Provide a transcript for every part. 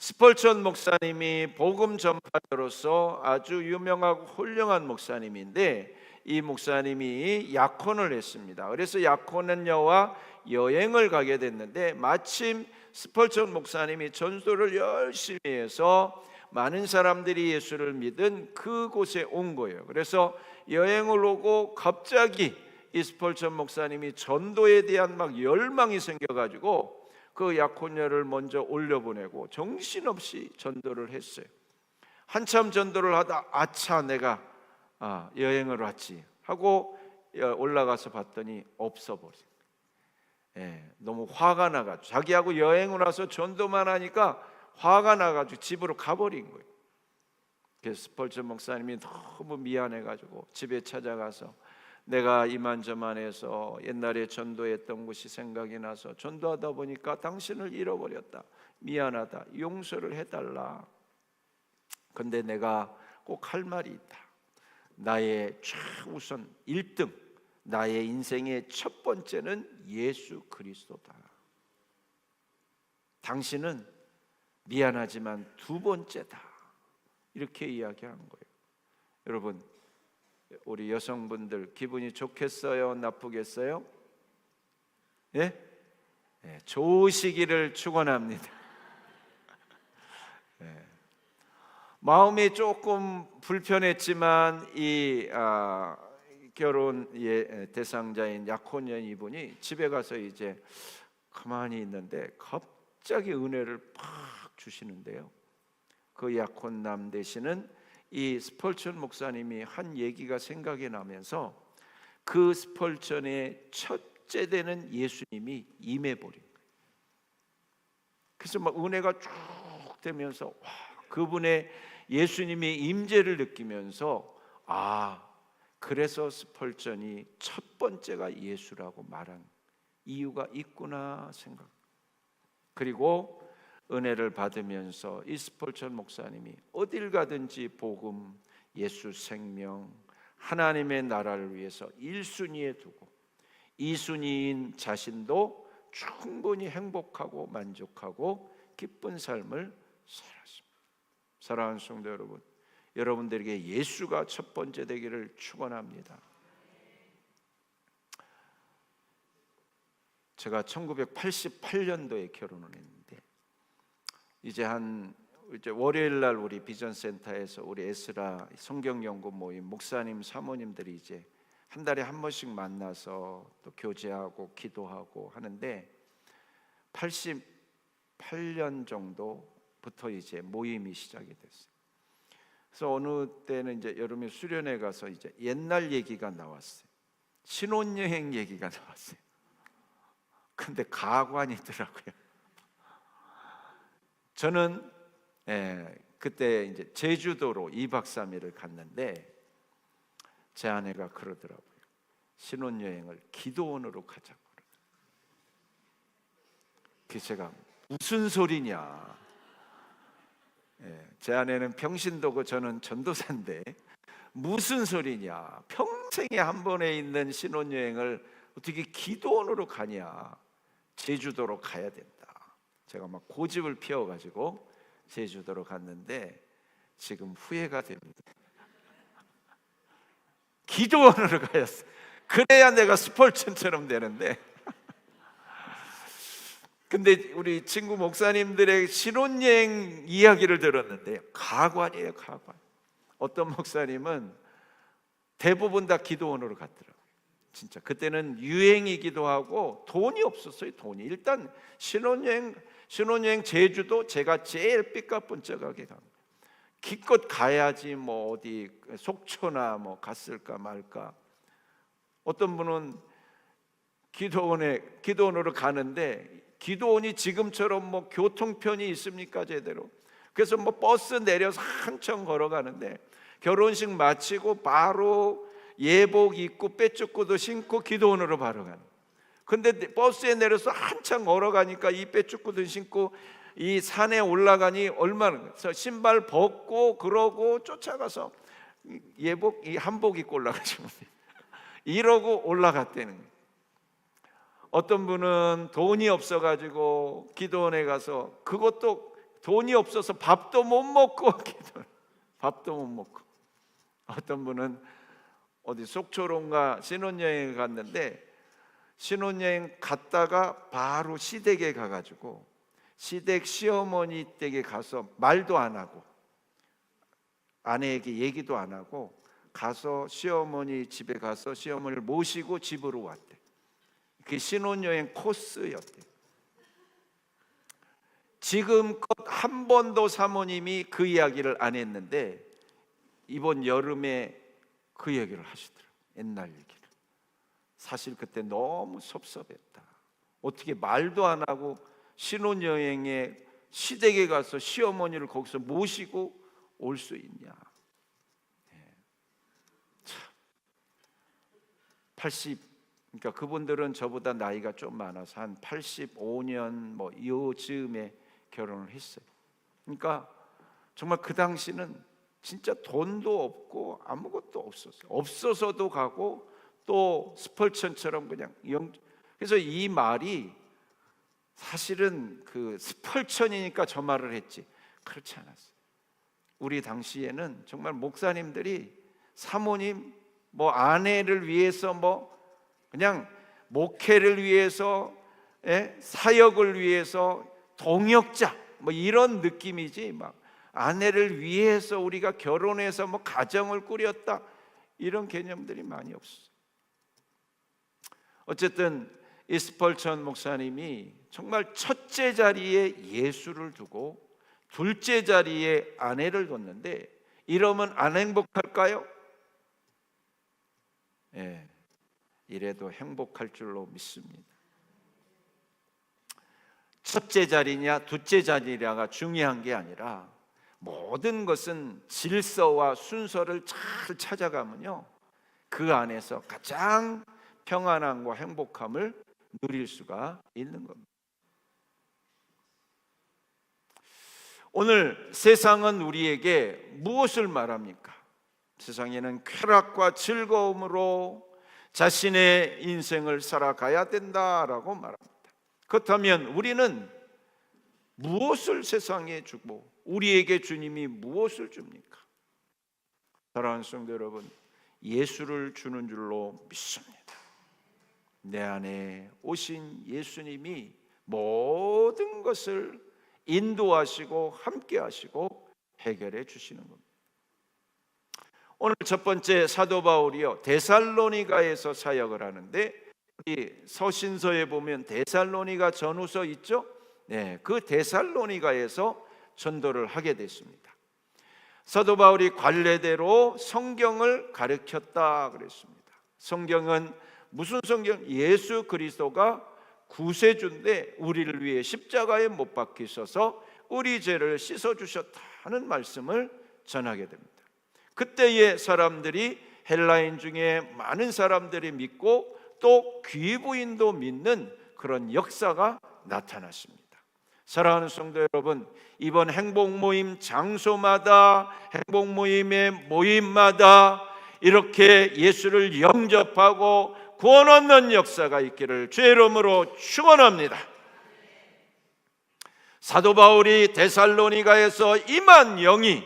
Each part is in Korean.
스펄전 목사님이 복음 전파자로서 아주 유명하고 훌륭한 목사님인데, 이 목사님이 약혼을 했습니다. 그래서 약혼녀와 여행을 가게 됐는데, 마침 스펄전 목사님이 전도를 열심히 해서 많은 사람들이 예수를 믿은 그곳에 온 거예요. 그래서 여행을 오고 갑자기 이 스펄전 목사님이 전도에 대한 막 열망이 생겨가지고 그 약혼녀를 먼저 올려보내고 정신없이 전도를 했어요. 한참 전도를 하다 아차, 내가 여행을 왔지 하고 올라가서 봤더니 없어버린 거예요. 너무 화가 나가지고, 자기하고 여행을 와서 전도만 하니까 화가 나가지고 집으로 가버린 거예요. 그래서 스펄전 목사님이 너무 미안해가지고 집에 찾아가서, 내가 이만저만해서 옛날에 전도했던 곳이 생각이 나서 전도하다 보니까 당신을 잃어버렸다, 미안하다, 용서를 해달라. 근데 내가 꼭 할 말이 있다. 나의 최우선 1등, 나의 인생의 첫 번째는 예수 그리스도다. 당신은 미안하지만 두 번째다. 이렇게 이야기한 거예요. 여러분, 우리 여성분들 기분이 좋겠어요? 나쁘겠어요? 예? 좋으시기를 축원합니다. 마음이 조금 불편했지만 이 결혼 대상자인 약혼녀 이분이 집에 가서 이제 가만히 있는데 갑자기 은혜를 팍 주시는데요. 그 약혼남 되시는 이 스펄전 목사님이 한 얘기가 생각이 나면서, 그 스펄전의 첫째 되는 예수님이 임해버린 거예요. 그래서 막 은혜가 쭉 되면서 그분의 예수님의 임재를 느끼면서, 그래서 스펄전이 첫 번째가 예수라고 말한 이유가 있구나 생각. 그리고 은혜를 받으면서 이 스펄전 목사님이 어딜 가든지 복음, 예수 생명, 하나님의 나라를 위해서 1순위에 두고 2순위인 자신도 충분히 행복하고 만족하고 기쁜 삶을 살았습니다. 사랑하는 성도 여러분, 여러분들에게 예수가 첫 번째 되기를 축원합니다. 제가 1988년도에 결혼을 했는데, 이제 월요일 날 우리 비전센터에서 우리 에스라 성경 연구 모임 목사님 사모님들이 이제 한 달에 한 번씩 만나서 또 교제하고 기도하고 하는데, 88년 정도부터 이제 모임이 시작이 됐어요. 그래서 어느 때는 이제 여름에 수련회 가서 이제 옛날 얘기가 나왔어요. 신혼여행 얘기가 나왔어요. 근데 가관이더라고요. 저는 그때 이제 제주도로 2박 3일을 갔는데, 제 아내가 그러더라고요. 신혼여행을 기도원으로 가자고. 그래서 제가 무슨 소리냐. 제 아내는 평신도고 저는 전도사인데 무슨 소리냐. 평생에 한 번에 있는 신혼여행을 어떻게 기도원으로 가냐. 제주도로 가야 된다. 제가 막 고집을 피워가지고 제주도로 갔는데 지금 후회가 됩니다. 기도원으로 가였어. 그래야 내가 스펄전처럼 되는데. 근데 우리 친구 목사님들의 신혼여행 이야기를 들었는데 가관이에요, 가관. 어떤 목사님은 대부분 다 기도원으로 갔더라고요. 진짜 그때는 유행이기도 하고 돈이 없었어요. 돈이 일단 신혼여행 제주도 제가 제일 삐까뻔쩍하게 간 거예요. 기껏 가야지 뭐 어디 속초나 뭐 갔을까 말까. 어떤 분은 기도원으로 가는데 기도원이 지금처럼 뭐 교통편이 있습니까 제대로? 그래서 뭐 버스 내려서 한참 걸어가는데 결혼식 마치고 바로 예복 입고 빼쭈꾸도 신고 기도원으로 바로 가는. 근데 버스에 내려서 한참 걸어가니까 이 빼쭈꾸도 신고 이 산에 올라가니 얼마나, 그래서 신발 벗고 그러고 쫓아가서 예복 이 한복 입고 올라가시면 이러고 올라갔다는 거예요. 어떤 분은 돈이 없어가지고 기도원에 가서 그것도 돈이 없어서 밥도 못 먹고 밥도 못 먹고. 어떤 분은 어디 속초론가 신혼여행 갔는데 신혼여행 갔다가 바로 시댁에 가가지고 시댁 시어머니 댁에 가서 말도 안 하고 아내에게 얘기도 안 하고 가서 시어머니 집에 가서 시어머니를 모시고 집으로 왔대. 그게 신혼여행 코스였대. 지금껏 한 번도 사모님이 그 이야기를 안 했는데 이번 여름에 그 얘기를 하시더라고요. 옛날 얘기를. 사실 그때 너무 섭섭했다. 어떻게 말도 안 하고 신혼여행에 시댁에 가서 시어머니를 거기서 모시고 올 수 있냐. 그러니까 그분들은 저보다 나이가 좀 많아서 한 85년 뭐 요즈음에 결혼을 했어요. 그러니까 정말 그 당시는 진짜 돈도 없고 아무것도 없어서도 가고 또 스펄천처럼 그냥 그래서 이 말이 사실은 그 스펄천이니까 저 말을 했지 그렇지 않았어요. 우리 당시에는 정말 목사님들이 사모님 뭐 아내를 위해서 뭐 그냥 목회를 위해서 사역을 위해서 동역자 뭐 이런 느낌이지 막 아내를 위해서 우리가 결혼해서 뭐 가정을 꾸렸다 이런 개념들이 많이 없어요. 어쨌든 이스펄천 목사님이 정말 첫째 자리에 예수를 두고 둘째 자리에 아내를 뒀는데 이러면 안 행복할까요? 예, 이래도 행복할 줄로 믿습니다. 첫째 자리냐 둘째 자리냐가 중요한 게 아니라 모든 것은 질서와 순서를 잘 찾아가면요 그 안에서 가장 평안함과 행복함을 누릴 수가 있는 겁니다. 오늘 세상은 우리에게 무엇을 말합니까? 세상에는 쾌락과 즐거움으로 자신의 인생을 살아가야 된다라고 말합니다. 그렇다면 우리는 무엇을 세상에 주고 우리에게 주님이 무엇을 줍니까? 사랑하는 성도 여러분, 예수를 주는 줄로 믿습니다. 내 안에 오신 예수님이 모든 것을 인도하시고 함께 하시고 해결해 주시는 겁니다. 오늘 첫 번째 사도 바울이요 데살로니가에서 사역을 하는데 이 서신서에 보면 데살로니가 전후서 있죠? 네, 그 데살로니가에서 전도를 하게 됐습니다. 사도 바울이 관례대로 성경을 가르쳤다 그랬습니다. 성경은 무슨 성경? 예수 그리스도가 구세주인데 우리를 위해 십자가에 못 박히셔서 우리 죄를 씻어주셨다는 말씀을 전하게 됩니다. 그때의 사람들이 헬라인 중에 많은 사람들이 믿고 또 귀부인도 믿는 그런 역사가 나타났습니다. 사랑하는 성도 여러분, 이번 행복 모임 장소마다 행복 모임의 모임마다 이렇게 예수를 영접하고 구원 얻는 역사가 있기를 주의 이름으로 축원합니다. 사도 바울이 데살로니가에서 임한 영이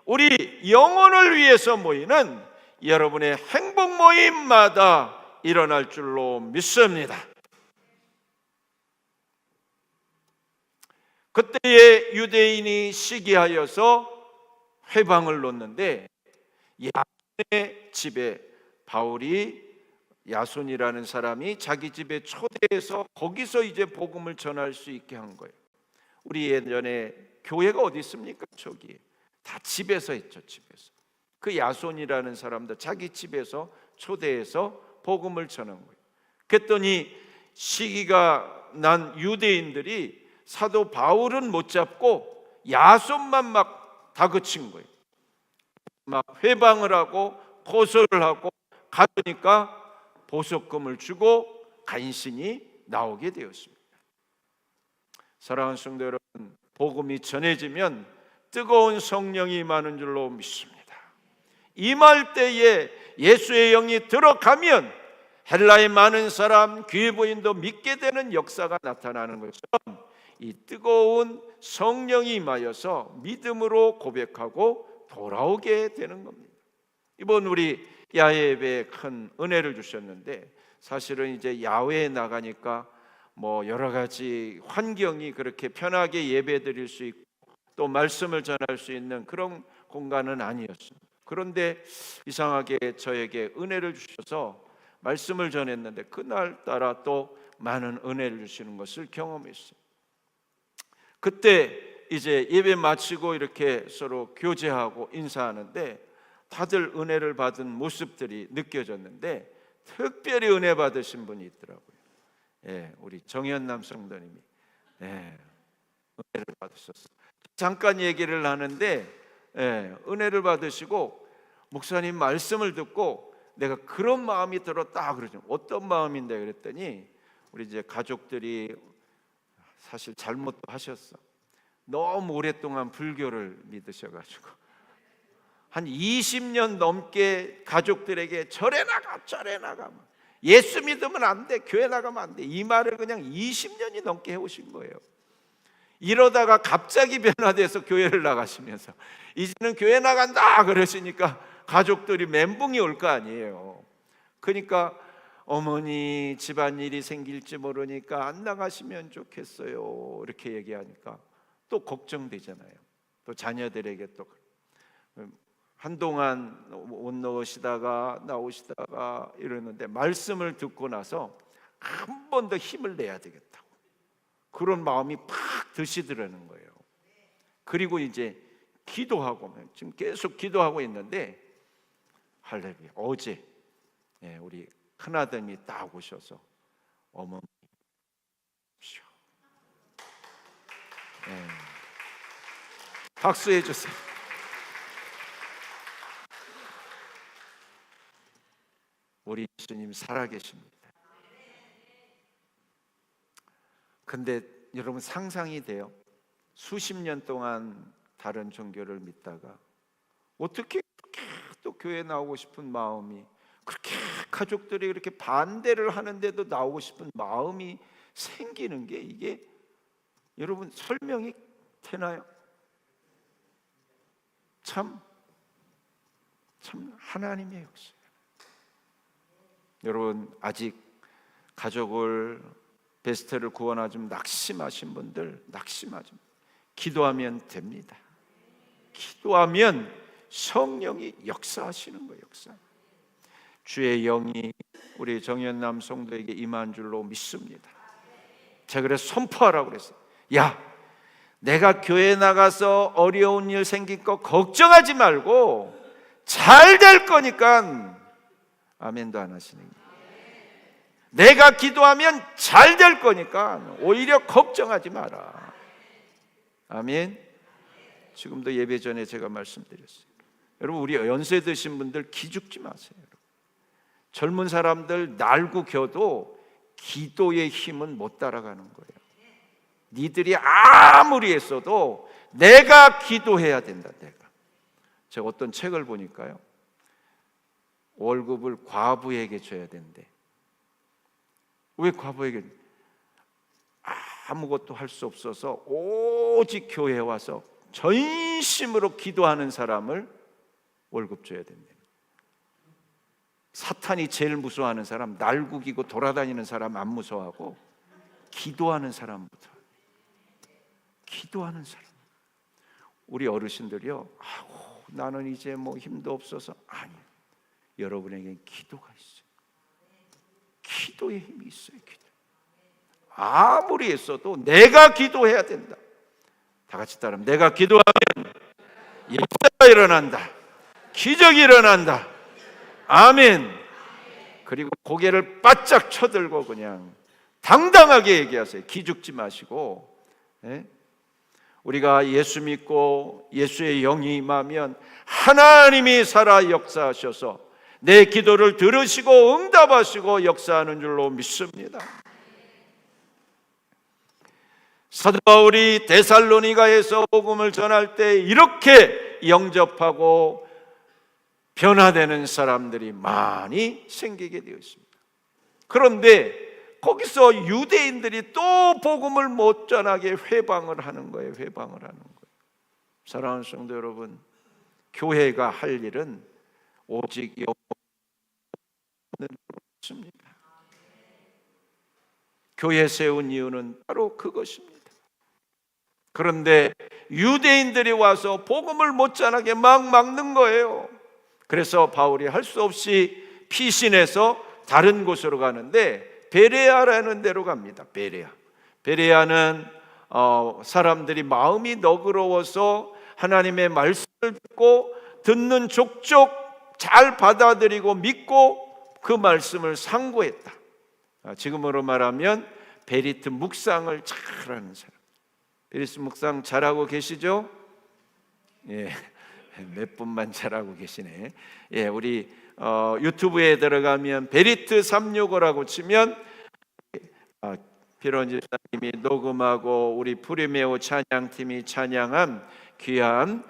우리 영혼을 위해서 모이는 여러분의 행복 모임마다 일어날 줄로 믿습니다. 그때의 유대인이 시기하여서 회방을 놓는데 야손의 집에 바울이 야손이라는 사람이 자기 집에 초대해서 거기서 이제 복음을 전할 수 있게 한 거예요. 우리 예전에 교회가 어디 있습니까? 저기 다 집에서 했죠. 집에서 그 야손이라는 사람도 자기 집에서 초대해서 복음을 전한 거예요. 그랬더니 시기가 난 유대인들이 사도 바울은 못 잡고 야손만 막 다그친 거예요. 막 회방을 하고 고소를 하고 가니까 보석금을 주고 간신히 나오게 되었습니다. 사랑하는 성도 여러분, 복음이 전해지면 뜨거운 성령이 임하는 줄로 믿습니다. 임할 때에 예수의 영이 들어가면 헬라의 많은 사람 귀부인도 믿게 되는 역사가 나타나는 것처럼 이 뜨거운 성령이 임하여서 믿음으로 고백하고 돌아오게 되는 겁니다. 이번 우리 야외 예배에 큰 은혜를 주셨는데, 사실은 이제 야외에 나가니까 뭐 여러 가지 환경이 그렇게 편하게 예배 드릴 수 있고 또 말씀을 전할 수 있는 그런 공간은 아니었습니다. 그런데 이상하게 저에게 은혜를 주셔서 말씀을 전했는데 그날따라 또 많은 은혜를 주시는 것을 경험했어요. 그때 이제 예배 마치고 이렇게 서로 교제하고 인사하는데 다들 은혜를 받은 모습들이 느껴졌는데, 특별히 은혜 받으신 분이 있더라고요. 예, 우리 정현남 성도님이 은혜를 받으셨어요. 잠깐 얘기를 하는데 은혜를 받으시고 목사님 말씀을 듣고 내가 그런 마음이 들었다 그러죠. 어떤 마음인데 그랬더니, 우리 이제 가족들이 사실 잘못도 하셨어. 너무 오랫동안 불교를 믿으셔가지고 한 20년 넘게 가족들에게 절에 나가 예수 믿으면 안 돼, 교회 나가면 안 돼, 이 말을 그냥 20년이 넘게 해오신 거예요. 이러다가 갑자기 변화돼서 교회를 나가시면서 이제는 교회 나간다 그러시니까 가족들이 멘붕이 올 거 아니에요. 그러니까 어머니 집안일이 생길지 모르니까 안 나가시면 좋겠어요 이렇게 얘기하니까 또 걱정되잖아요. 또 자녀들에게 또 한동안 못 나오시다가 이러는데 말씀을 듣고 나서 한 번 더 힘을 내야 되겠다고 그런 마음이 팍 드시더라는 거예요. 그리고 이제 기도하고, 지금 계속 기도하고 있는데 할렐루야, 어제 우리 큰아들이 딱 오셔서 어머니 박수해 주세요. 우리 예수님 살아계십니다. 근데 여러분 상상이 돼요? 수십 년 동안 다른 종교를 믿다가 어떻게 또 교회 나오고 싶은 마음이, 그렇게 가족들이 그렇게 반대를 하는데도 나오고 싶은 마음이 생기는 게, 이게 여러분 설명이 되나요? 참 하나님의 역사. 여러분 아직 가족을 베스트를 구원하지 낙심하신 분들, 낙심하지 기도하면 됩니다. 기도하면 성령이 역사하시는 거예요. 역사. 주의 영이 우리 정현남 성도에게 임한 줄로 믿습니다. 제가 그래서 선포하라고 그랬어요. 야, 내가 교회 나가서 어려운 일 생긴 거 걱정하지 말고 잘 될 거니까 아멘도 안 하시는 거예요. 내가 기도하면 잘 될 거니까 오히려 걱정하지 마라. 아멘. 지금도 예배 전에 제가 말씀드렸어요. 여러분 우리 연세 드신 분들 기죽지 마세요. 여러분. 젊은 사람들 날고 겨도 기도의 힘은 못 따라가는 거예요. 니들이 아무리 했어도 내가 기도해야 된다. 제가 어떤 책을 보니까요, 월급을 과부에게 줘야 된대. 왜 과부에게? 아무것도 할 수 없어서 오직 교회에 와서 전심으로 기도하는 사람을 월급 줘야 된대. 사탄이 제일 무서워하는 사람, 날구기고 돌아다니는 사람 안 무서워하고 기도하는 사람부터. 기도하는 사람. 우리 어르신들이요, 나는 이제 뭐 힘도 없어서. 아니요, 여러분에게 기도가 있어요. 기도의 힘이 있어요. 기도. 아무리 했어도 내가 기도해야 된다. 다 같이 따라하면, 내가 기도하면 역사가 일어난다. 기적이 일어난다. 아멘. 그리고 고개를 바짝 쳐들고 그냥 당당하게 얘기하세요. 기죽지 마시고. 우리가 예수 믿고 예수의 영이 임하면 하나님이 살아 역사하셔서 내 기도를 들으시고 응답하시고 역사하는 줄로 믿습니다. 사도 바울이 데살로니가에서 복음을 전할 때 이렇게 영접하고 변화되는 사람들이 많이 생기게 되었습니다. 그런데 거기서 유대인들이 또 복음을 못 전하게 회방을 하는 거예요. 회방을 하는 거예요. 사랑하는 성도 여러분, 교회가 할 일은 오직 없습니다. 교회 세운 이유는 바로 그것입니다. 그런데 유대인들이 와서 복음을 못 전하게 막 막는 거예요. 그래서 바울이 할 수 없이 피신해서 다른 곳으로 가는데 베레아라는 데로 갑니다. 베레아는 사람들이 마음이 너그러워서 하나님의 말씀을 듣는 족족 잘 받아들이고 믿고 그 말씀을 상고했다. 지금으로 말하면 베리트 묵상을 잘하는 사람. 베리트 묵상 잘하고 계시죠? 예, 몇 분만 잘하고 계시네. 예, 우리 유튜브에 들어가면 베리트 365라고 치면 피론 집사님이 녹음하고 우리 프리메오 찬양팀이 찬양한 귀한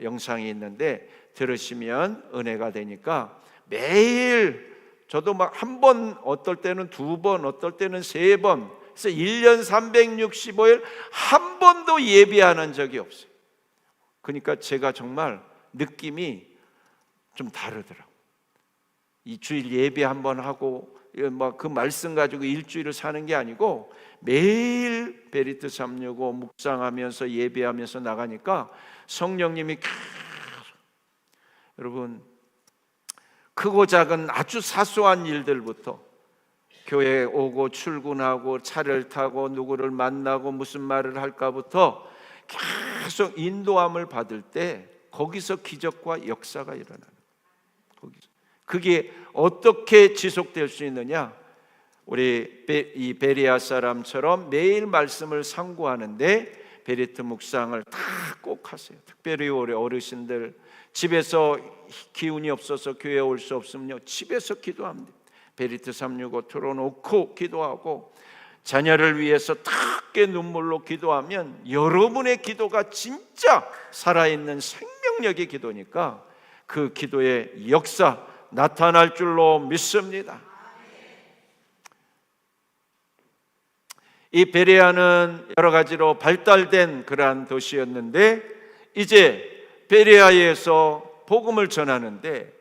영상이 있는데 들으시면 은혜가 되니까 매일 저도 막 한 번, 어떨 때는 두 번, 어떨 때는 세 번, 그래서 1년 365일 한 번도 예배하는 적이 없어요. 그러니까 제가 정말 느낌이 좀 다르더라고요. 이 주일 예배 한 번 하고 그 말씀 가지고 일주일을 사는 게 아니고 매일 베리트 365 묵상하면서 예배하면서 나가니까 성령님이 여러분, 크고 작은 아주 사소한 일들부터 교회에 오고 출근하고 차를 타고 누구를 만나고 무슨 말을 할까부터 계속 인도함을 받을 때 거기서 기적과 역사가 일어나는 거예요. 그게 어떻게 지속될 수 있느냐? 우리 이 베레아 사람처럼 매일 말씀을 상고하는데 베리트 묵상을 다 꼭 하세요. 특별히 우리 어르신들 집에서 기운이 없어서 교회에 올 수 없으면요, 집에서 기도합니다. 베리트 365 틀어놓고 기도하고 자녀를 위해서 크게 눈물로 기도하면 여러분의 기도가 진짜 살아있는 생명력의 기도니까 그 기도의 역사 나타날 줄로 믿습니다. 이 베레아는 여러 가지로 발달된 그러한 도시였는데 이제 베레아에서 복음을 전하는데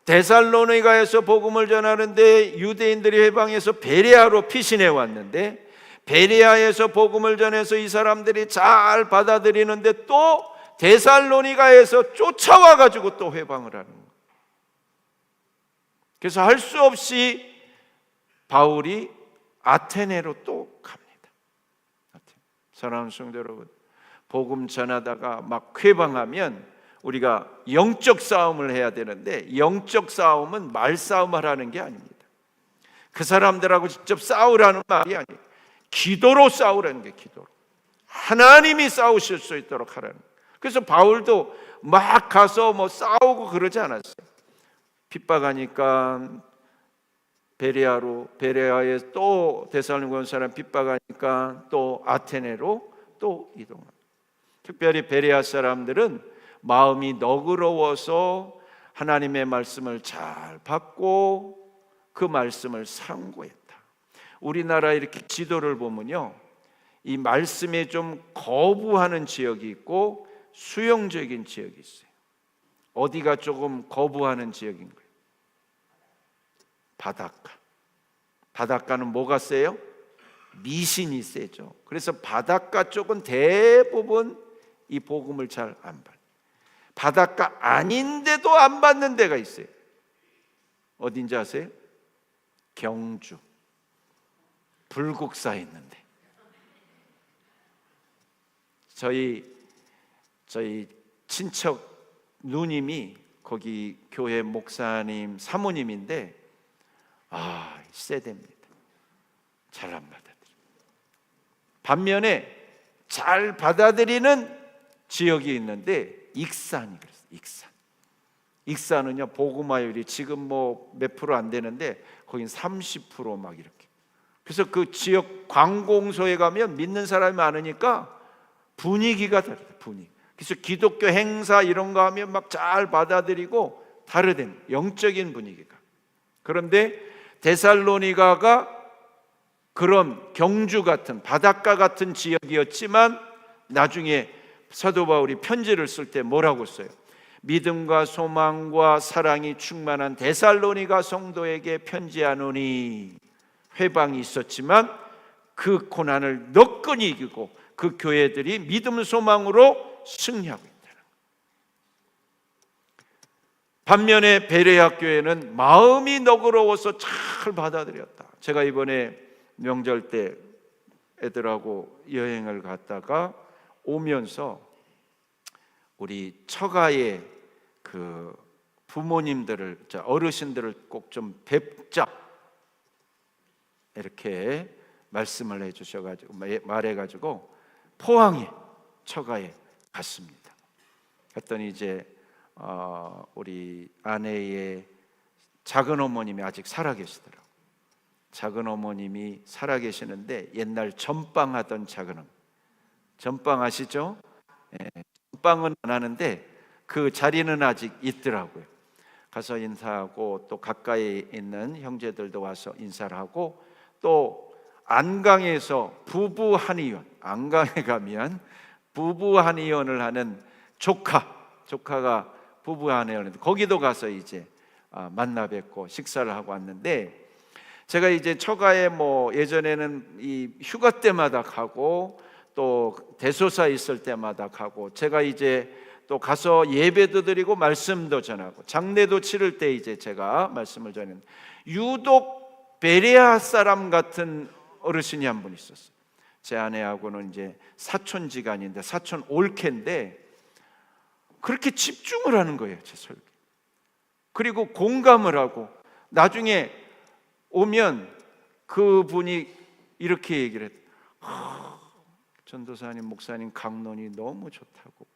데살로니가에서 복음을 전하는데 유대인들이 회방에서 베레아로 피신해 왔는데 베레아에서 복음을 전해서 이 사람들이 잘 받아들이는데 또 데살로니가에서 쫓아와 가지고 또 회방을 하는 거예요. 그래서 할 수 없이 바울이 아테네로 또 갑니다. 사랑하는 성도 여러분, 복음 전하다가 막 회방하면 우리가 영적 싸움을 해야 되는데 영적 싸움은 말싸움 하라는 게 아닙니다. 그 사람들하고 직접 싸우라는 말이 아니에요. 기도로 싸우라는 게 기도로. 하나님이 싸우실 수 있도록 하라는 거예요. 그래서 바울도 막 가서 뭐 싸우고 그러지 않았어요. 핍박하니까 베레아에 또 데살로니가 온 사람 핍박하니까 또 아테네로 또 이동합니다. 특별히 베레아 사람들은 마음이 너그러워서 하나님의 말씀을 잘 받고 그 말씀을 상고했다. 우리나라 이렇게 지도를 보면요, 이 말씀에 좀 거부하는 지역이 있고 수용적인 지역이 있어요. 어디가 조금 거부하는 지역인 거예요? 바닷가는 뭐가 세요? 미신이 세죠. 그래서 바닷가 쪽은 대부분 이 복음을 잘 안 받아요. 바닷가 아닌데도 안 받는 데가 있어요. 어딘지 아세요? 경주, 불국사에 있는데 저희 친척 누님이 거기 교회 목사님 사모님인데 세대입니다. 잘 안 받아들여요. 반면에 잘 받아들이는 지역이 있는데 익산이 그랬어요. 익산은요 복음화율이 지금 뭐 몇 프로 안 되는데 거긴 30% 막 이렇게. 그래서 그 지역 관공서에 가면 믿는 사람이 많으니까 분위기가 다르다. 그래서 기독교 행사 이런 거 하면 막 잘 받아들이고 다르된 영적인 분위기가. 그런데 데살로니가가 그런 경주 같은 바닷가 같은 지역이었지만 나중에 사도 바울이 편지를 쓸 때 뭐라고 써요? 믿음과 소망과 사랑이 충만한 데살로니가 성도에게 편지하노니. 회방이 있었지만 그 고난을 너끈히 이기고 그 교회들이 믿음 소망으로 승리하고 있다는. 반면에 베레아 교회는 마음이 너그러워서 잘 받아들였다. 제가 이번에 명절 때 애들하고 여행을 갔다가 오면서 우리 처가의 그 부모님들을, 어르신들을 꼭 좀 뵙자 이렇게 말씀을 해주셔가지고 말해가지고 포항에 처가에 갔습니다. 갔더니 이제 우리 아내의 작은 어머님이 아직 살아계시더라고요. 작은 어머님이 살아계시는데 옛날 전빵하던 작은 어머님, 전빵 아시죠? 예, 전빵은 안 하는데 그 자리는 아직 있더라고요. 가서 인사하고 또 가까이 있는 형제들도 와서 인사를 하고, 또 안강에서 부부 한의원, 안강에 가면 부부 한의원을 하는 조카가 부부 한의원인데 거기도 가서 이제 만나 뵙고 식사를 하고 왔는데, 제가 이제 처가에 뭐 예전에는 이 휴가 때마다 가고 또 대소사 있을 때마다 가고, 제가 이제 또 가서 예배도 드리고 말씀도 전하고 장례도 치를 때 이제 제가 말씀을 전했는데, 유독 베레아 사람 같은 어르신이 한 분 있었어요. 제 아내하고는 이제 사촌지간인데 사촌 올케인데 그렇게 집중을 하는 거예요, 제 설교. 그리고 공감을 하고, 나중에 오면 그분이 이렇게 얘기를 했어요. 전도사님, 목사님 강론이 너무 좋다고,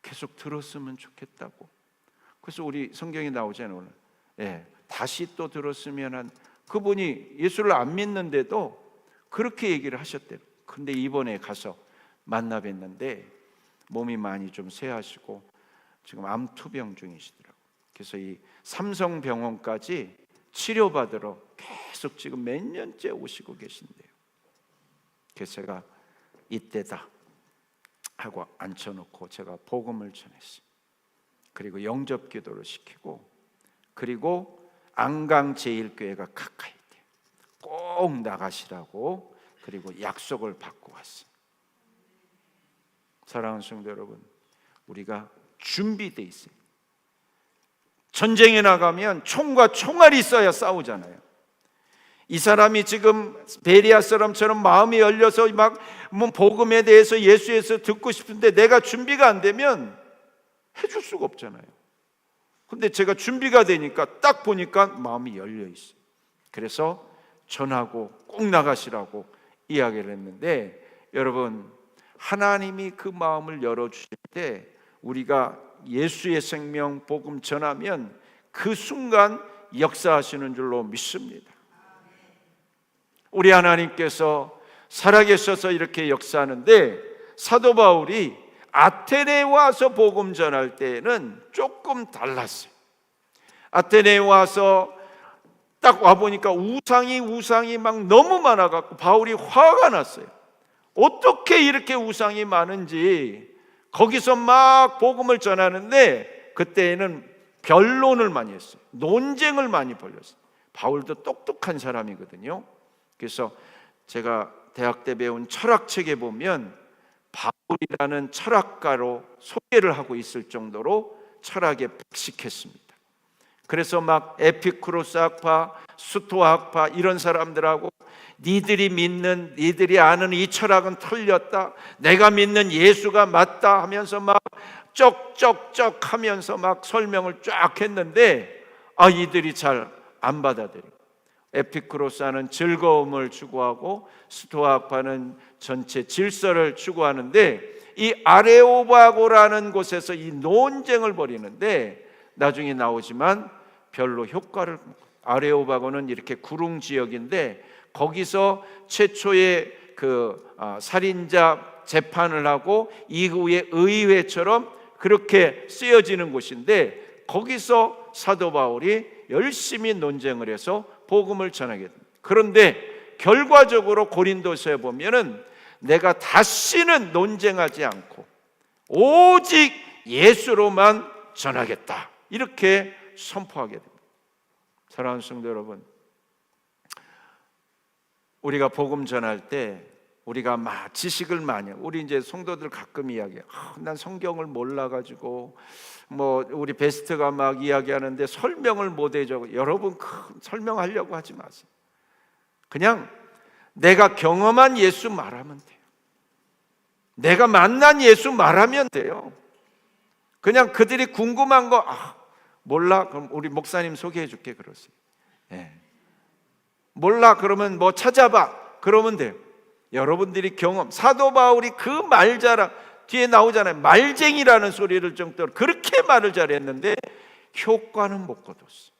계속 들었으면 좋겠다고. 그래서 우리 성경에 나오잖아요, 오늘. 예, 다시 또 들었으면 한, 그분이 예수를 안 믿는데도 그렇게 얘기를 하셨대요. 근데 이번에 가서 만나 뵀는데 몸이 많이 좀 쇠하시고 지금 암투병 중이시더라고요. 그래서 이 삼성병원까지 치료받으러 계속 지금 몇 년째 오시고 계신데요. 그래서 제가 이때다 하고 앉혀놓고 제가 복음을 전했어요. 그리고 영접기도를 시키고, 그리고 안강제일교회가 가까이 있대요. 꼭 나가시라고 그리고 약속을 받고 왔어요. 사랑하는 성도 여러분, 우리가 준비되어 있어요. 전쟁에 나가면 총과 총알이 있어야 싸우잖아요. 이 사람이 지금 베레아 사람처럼 마음이 열려서 막 복음에 대해서 예수에서 듣고 싶은데 내가 준비가 안 되면 해줄 수가 없잖아요. 근데 제가 준비가 되니까 딱 보니까 마음이 열려 있어요. 그래서 전하고 꼭 나가시라고 이야기를 했는데, 여러분, 하나님이 그 마음을 열어주실 때 우리가 예수의 생명 복음 전하면 그 순간 역사하시는 줄로 믿습니다. 우리 하나님께서 살아계셔서 이렇게 역사하는데, 사도 바울이 아테네에 와서 복음 전할 때는 조금 달랐어요. 아테네에 와서 딱 와보니까 우상이 막 너무 많아갖고 바울이 화가 났어요. 어떻게 이렇게 우상이 많은지. 거기서 막 복음을 전하는데 그때는 변론을 많이 했어요. 논쟁을 많이 벌였어요. 바울도 똑똑한 사람이거든요. 그래서 제가 대학 때 배운 철학책에 보면 바울이라는 철학가로 소개를 하고 있을 정도로 철학에 박식했습니다. 그래서 막 에피쿠로스 학파, 스토아 학파 이런 사람들하고 니들이 아는 이 철학은 틀렸다, 내가 믿는 예수가 맞다 하면서 막 쩍쩍쩍 하면서 막 설명을 쫙 했는데 이들이 잘 안 받아들여요. 에피쿠로스는 즐거움을 추구하고 스토아 학파는 전체 질서를 추구하는데, 이 아레오바고라는 곳에서 이 논쟁을 벌이는데 나중에 나오지만 별로 효과를, 아레오바고는 이렇게 구릉 지역인데 거기서 최초의 그 살인자 재판을 하고 이후에 의회처럼 그렇게 쓰여지는 곳인데, 거기서 사도 바울이 열심히 논쟁을 해서 복음을 전하게 됩니다. 그런데 결과적으로 고린도서에 보면은 내가 다시는 논쟁하지 않고 오직 예수로만 전하겠다, 이렇게 선포하게 됩니다. 사랑하는 성도 여러분, 우리가 복음 전할 때 우리가 막 지식을 많이, 우리 이제 성도들 가끔 이야기해. 난 성경을 몰라가지고 뭐 우리 베스트가 막 이야기하는데 설명을 못 해줘. 여러분, 설명하려고 하지 마세요. 그냥 내가 경험한 예수 말하면 돼요. 내가 만난 예수 말하면 돼요. 그냥 그들이 궁금한 거 몰라? 그럼 우리 목사님 소개해 줄게 그러세요. 예. 몰라? 그러면 뭐 찾아봐. 그러면 돼요. 여러분들이 경험, 사도 바울이 그 말자랑 뒤에 나오잖아요. 말쟁이라는 소리를 정도로 그렇게 말을 잘했는데 효과는 못 거뒀어요.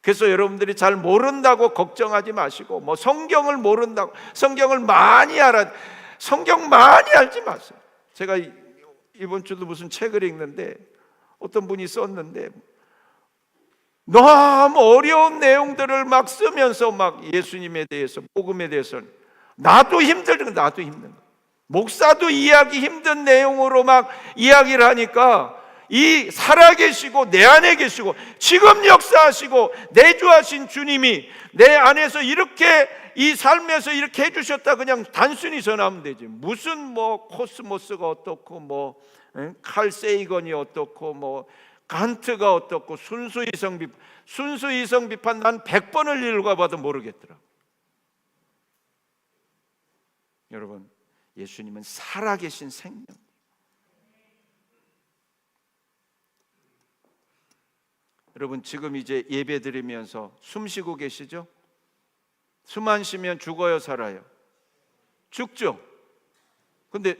그래서 여러분들이 잘 모른다고 걱정하지 마시고, 뭐 성경을 모른다고, 성경을 많이 알아, 성경 많이 알지 마세요. 제가 이번 주도 무슨 책을 읽는데 어떤 분이 썼는데 너무 어려운 내용들을 막 쓰면서 막 예수님에 대해서, 복음에 대해서 나도 힘든 거, 목사도 이해하기 힘든 내용으로 막 이야기를 하니까 이 살아계시고 내 안에 계시고 지금 역사하시고 내주하신 주님이 내 안에서 이렇게 이 삶에서 이렇게 해주셨다, 그냥 단순히 전하면 되지. 무슨 뭐 코스모스가 어떻고 뭐 칼 세이건이 어떻고 뭐 간트가 어떻고 순수 이성 비판 난 100번을 읽어봐도 모르겠더라. 여러분, 예수님은 살아계신 생명. 여러분, 지금 이제 예배 드리면서 숨 쉬고 계시죠? 숨 안 쉬면 죽어요, 살아요? 죽죠. 근데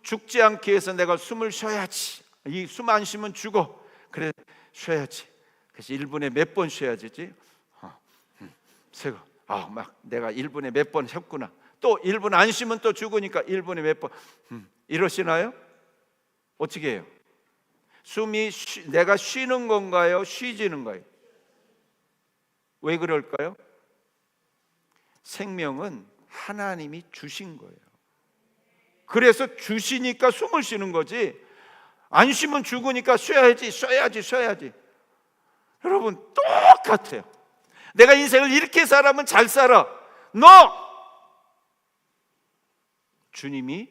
죽지 않기 위해서 내가 숨을 쉬어야지. 이 숨 안 쉬면 죽어. 그래, 쉬어야지. 그래서 1분에 몇 번 쉬어야지. 막 내가 1분에 몇 번 쉬었구나. 또 1분 안 쉬면 또 죽으니까 1분에 몇 번. 이러시나요? 어떻게 해요? 숨이 내가 쉬는 건가요? 쉬지는 거예요? 왜 그럴까요? 생명은 하나님이 주신 거예요. 그래서 주시니까 숨을 쉬는 거지, 안 쉬면 죽으니까 쉬어야지. 여러분, 똑같아요. 내가 인생을 이렇게 살아면 잘 살아. 주님이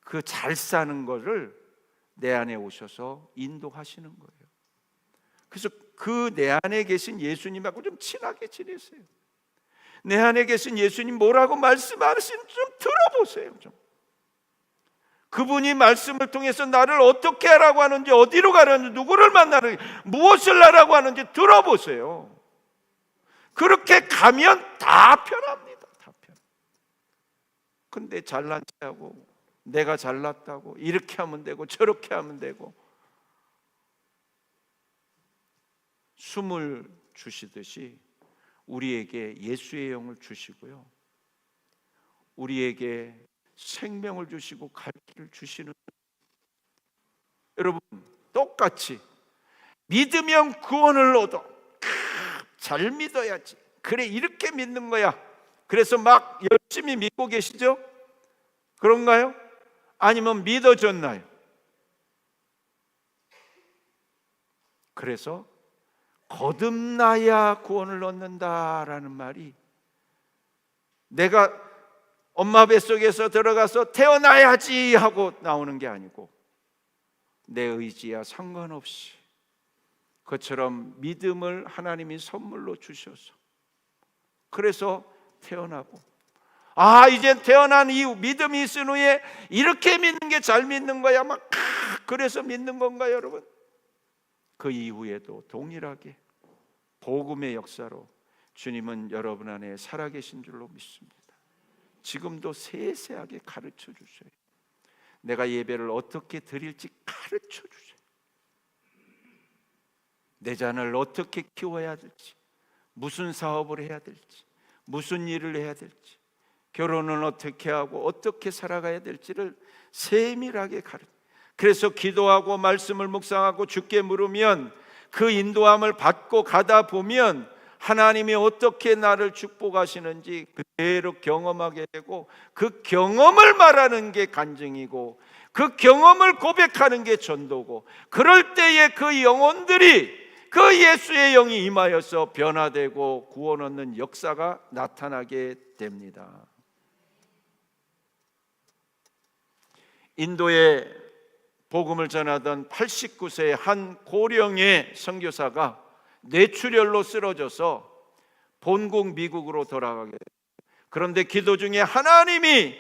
그 잘 사는 거를 내 안에 오셔서 인도하시는 거예요. 그래서 그 내 안에 계신 예수님하고 좀 친하게 지내세요. 내 안에 계신 예수님 뭐라고 말씀하시는지 좀 들어보세요. 좀. 그분이 말씀을 통해서 나를 어떻게 하라고 하는지, 어디로 가라는지, 누구를 만나는지, 무엇을 하라고 하는지 들어보세요. 그렇게 가면 다 편합니다. 다 편. 근데 잘난 체하고 내가 잘났다고 이렇게 하면 되고 저렇게 하면 되고, 숨을 주시듯이 우리에게 예수의 영을 주시고요, 우리에게 생명을 주시고 갈 길을 주시는, 여러분 똑같이 믿으면 구원을 얻어. 잘 믿어야지. 그래, 이렇게 믿는 거야. 그래서 막 열심히 믿고 계시죠? 그런가요? 아니면 믿어졌나요? 그래서 거듭나야 구원을 얻는다라는 말이 내가 엄마 뱃속에서 들어가서 태어나야지 하고 나오는 게 아니고, 내 의지와 상관없이 그처럼 믿음을 하나님이 선물로 주셔서, 그래서 태어나고, 이젠 태어난 이후, 믿음이 있은 후에 이렇게 믿는 게 잘 믿는 거야, 그래서 믿는 건가요, 여러분? 그 이후에도 동일하게 복음의 역사로 주님은 여러분 안에 살아계신 줄로 믿습니다. 지금도 세세하게 가르쳐 주세요. 내가 예배를 어떻게 드릴지 가르쳐 주세요. 내 자녀를 어떻게 키워야 될지, 무슨 사업을 해야 될지, 무슨 일을 해야 될지, 결혼은 어떻게 하고 어떻게 살아가야 될지를 세밀하게 가르쳐. 그래서 기도하고 말씀을 묵상하고 주께 물으면 그 인도함을 받고 가다 보면 하나님이 어떻게 나를 축복하시는지 그대로 경험하게 되고, 그 경험을 말하는 게 간증이고, 그 경험을 고백하는 게 전도고, 그럴 때에 그 영혼들이 그 예수의 영이 임하여서 변화되고 구원 얻는 역사가 나타나게 됩니다. 인도에 복음을 전하던 89세의 한 고령의 선교사가 뇌출혈로 쓰러져서 본국 미국으로 돌아가게 돼요. 그런데 기도 중에 하나님이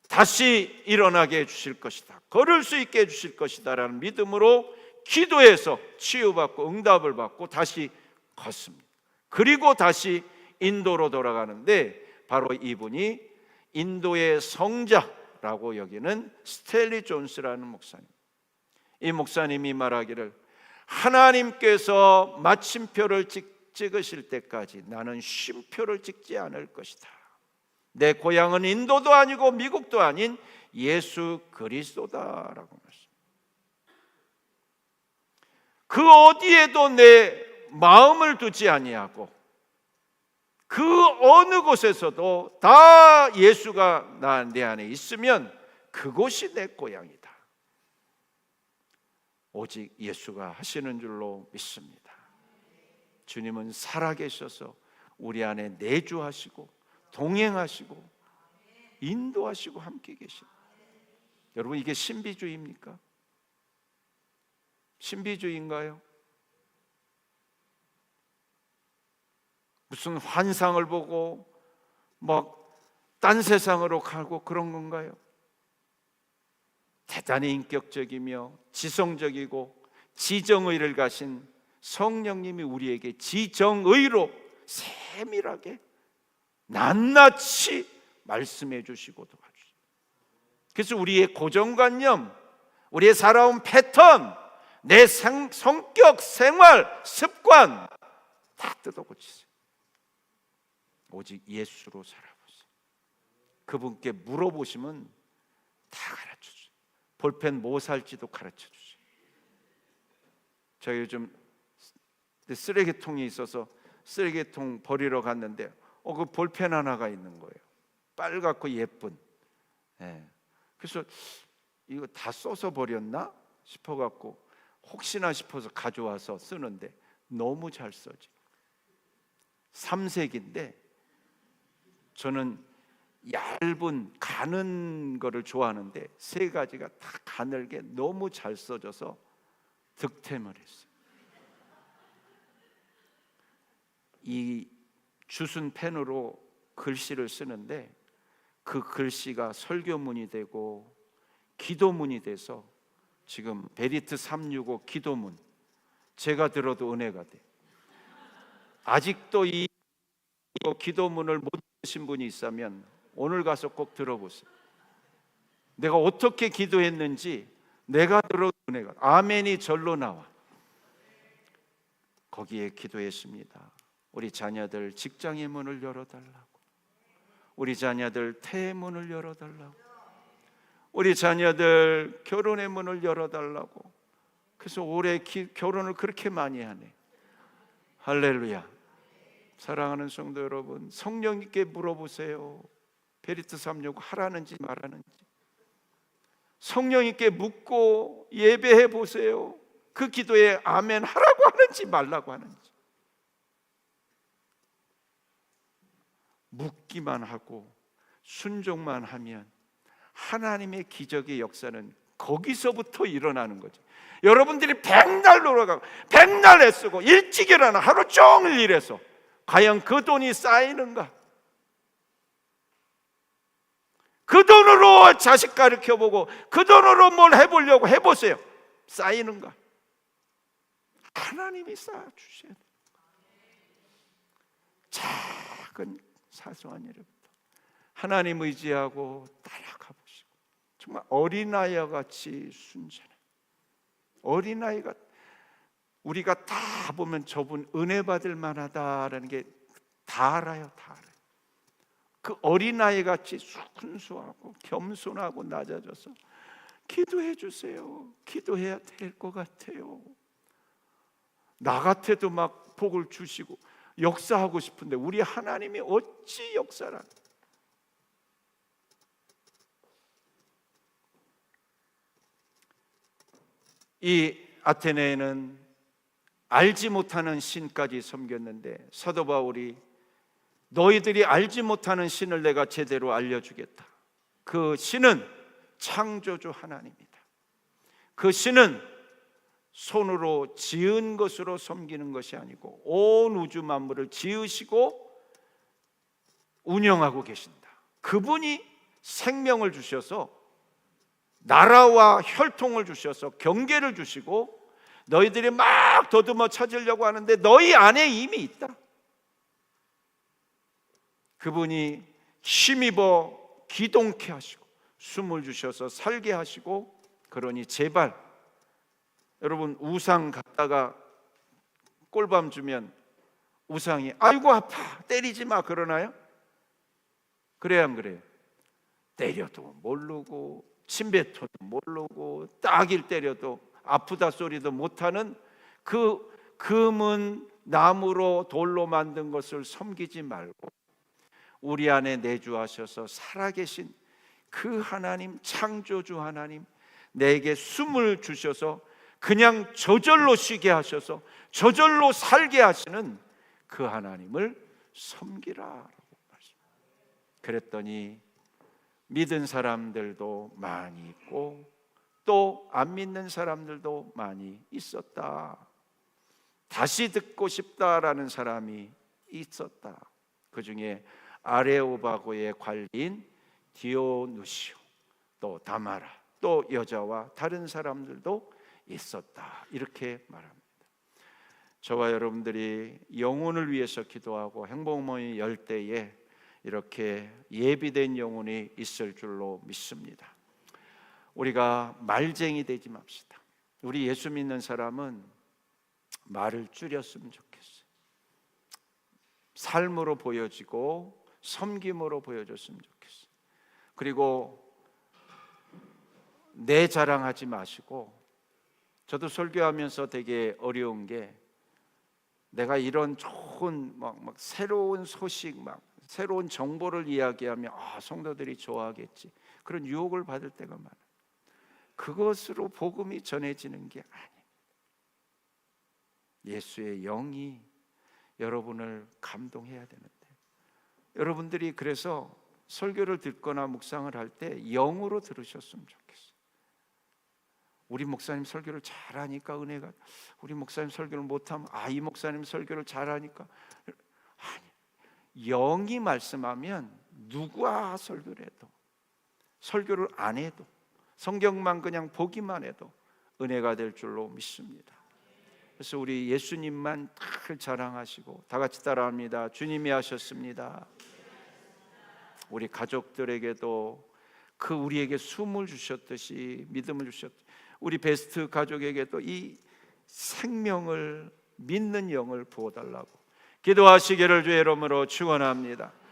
다시 일어나게 해주실 것이다, 걸을 수 있게 해주실 것이다 라는 믿음으로 기도해서 치유받고 응답을 받고 다시 걷습니다. 그리고 다시 인도로 돌아가는데, 바로 이분이 인도의 성자라고 여기는 스탠리 존스라는 목사님. 이 목사님이 말하기를, 하나님께서 마침표를 찍으실 때까지 나는 쉼표를 찍지 않을 것이다. 내 고향은 인도도 아니고 미국도 아닌 예수 그리스도다라고 말씀합니다. 그 어디에도 내 마음을 두지 아니하고, 그 어느 곳에서도 다 예수가 내 안에 있으면 그곳이 내 고향이다. 오직 예수가 하시는 줄로 믿습니다. 주님은 살아계셔서 우리 안에 내주하시고 동행하시고 인도하시고 함께 계십니다. 여러분, 이게 신비주의입니까? 신비주의인가요? 무슨 환상을 보고 막 딴 세상으로 가고 그런 건가요? 대단히 인격적이며 지성적이고 지정의를 가신 성령님이 우리에게 지정의로 세밀하게 낱낱이 말씀해 주시고 도와주십니다. 그래서 우리의 고정관념, 우리의 살아온 패턴, 내 성격, 생활, 습관 다 뜯어고치세요. 오직 예수로 살아보세요. 그분께 물어보시면 다 가르쳐주세요. 볼펜 뭐 살지도 가르쳐주세요. 제가 요즘 쓰레기통이 있어서 쓰레기통 버리러 갔는데 그 볼펜 하나가 있는 거예요. 빨갛고 예쁜. 그래서 이거 다 써서 버렸나 싶어갖고 혹시나 싶어서 가져와서 쓰는데 너무 잘 써져. 삼색인데 저는 얇은 가는 거를 좋아하는데 세 가지가 다 가늘게 너무 잘 써져서 득템을 했어요. 이 주순 펜으로 글씨를 쓰는데 그 글씨가 설교문이 되고 기도문이 돼서 지금 베리트 365 기도문, 제가 들어도 은혜가 돼. 아직도 이 기도문을 못 들으신 분이 있으면 오늘 가서 꼭 들어보세요. 내가 어떻게 기도했는지 내가 들어도 은혜가, 아멘이 절로 나와. 거기에 기도했습니다. 우리 자녀들 직장의 문을 열어달라고, 우리 자녀들 태의 문을 열어달라고, 우리 자녀들 결혼의 문을 열어달라고. 그래서 올해 결혼을 그렇게 많이 하네. 할렐루야. 사랑하는 성도 여러분, 성령님께 물어보세요. 베리트 365 하라는지 말하는지 성령님께 묻고 예배해 보세요. 그 기도에 아멘 하라고 하는지 말라고 하는지. 묻기만 하고 순종만 하면 하나님의 기적의 역사는 거기서부터 일어나는 거죠. 여러분들이 백날 놀아가고 백날 애쓰고 일찍 일어나 하루 종일 일해서 과연 그 돈이 쌓이는가? 그 돈으로 자식 가르쳐보고 그 돈으로 뭘 해보려고 해보세요. 쌓이는가? 하나님이 쌓아주셔야 돼요. 작은 사소한 일부터 하나님 의지하고 따라가 보시고, 정말 어린아이와 같이 순전해. 어린아이가, 우리가 다 보면 저분 은혜 받을 만하다라는 게 다 알아요. 다 알아요. 그 어린아이 같이 순수하고 겸손하고 낮아져서 기도해 주세요. 기도해야 될 것 같아요. 나 같아도 막 복을 주시고 역사하고 싶은데 우리 하나님이 어찌 역사를 하나? 이 아테네에는 알지 못하는 신까지 섬겼는데 사도 바울이 너희들이 알지 못하는 신을 내가 제대로 알려주겠다. 그 신은 창조주 하나님이다. 그 신은 손으로 지은 것으로 섬기는 것이 아니고 온 우주 만물을 지으시고 운영하고 계신다. 그분이 생명을 주셔서 나라와 혈통을 주셔서 경계를 주시고 너희들이 막 더듬어 찾으려고 하는데 너희 안에 이미 있다. 그분이 힘입어 기동케 하시고 숨을 주셔서 살게 하시고, 그러니 제발 여러분, 우상 갖다가 꼴밤 주면 우상이 아이고 아파 때리지 마 그러나요? 그래야 안 그래요? 때려도 모르고 침뱉어도 모르고 딱일 때려도 아프다 소리도 못하는 그 금은 나무로 돌로 만든 것을 섬기지 말고 우리 안에 내주하셔서 살아계신 그 하나님, 창조주 하나님, 내게 숨을 주셔서 그냥 저절로 쉬게 하셔서 저절로 살게 하시는 그 하나님을 섬기라라고 말씀합니다. 그랬더니 믿은 사람들도 많이 있고 또 안 믿는 사람들도 많이 있었다. 다시 듣고 싶다라는 사람이 있었다. 그 중에 아레오바고의 관리인 디오누시오, 또 다마라, 또 여자와 다른 사람들도 있었다. 이렇게 말합니다. 저와 여러분들이 영혼을 위해서 기도하고 행복모임 열 때에 이렇게 예비된 영혼이 있을 줄로 믿습니다. 우리가 말쟁이 되지 맙시다. 우리 예수 믿는 사람은 말을 줄였으면 좋겠어요. 삶으로 보여지고 섬김으로 보여줬으면 좋겠어요. 그리고 내 자랑하지 마시고, 저도 설교하면서 되게 어려운 게 내가 이런 좋은 막 새로운 소식, 막 새로운 정보를 이야기하면 성도들이 좋아하겠지, 그런 유혹을 받을 때가 많아요. 그것으로 복음이 전해지는 게 아니에요. 예수의 영이 여러분을 감동해야 되는데, 여러분들이 그래서 설교를 듣거나 묵상을 할 때 영으로 들으셨으면 좋겠어요. 우리 목사님 설교를 잘하니까 은혜가, 우리 목사님 설교를 못하면 이 목사님 설교를 잘하니까. 아니, 영이 말씀하면 누구와 설교를 해도, 설교를 안 해도, 성경만 그냥 보기만 해도 은혜가 될 줄로 믿습니다. 그래서 우리 예수님만 늘 자랑하시고, 다 같이 따라합니다. 주님이 하셨습니다. 우리 가족들에게도 그 우리에게 숨을 주셨듯이, 믿음을 주셨듯이, 우리 베스트 가족에게도 이 생명을 믿는 영을 부어달라고 기도하시기를 주의 이름으로 축원합니다.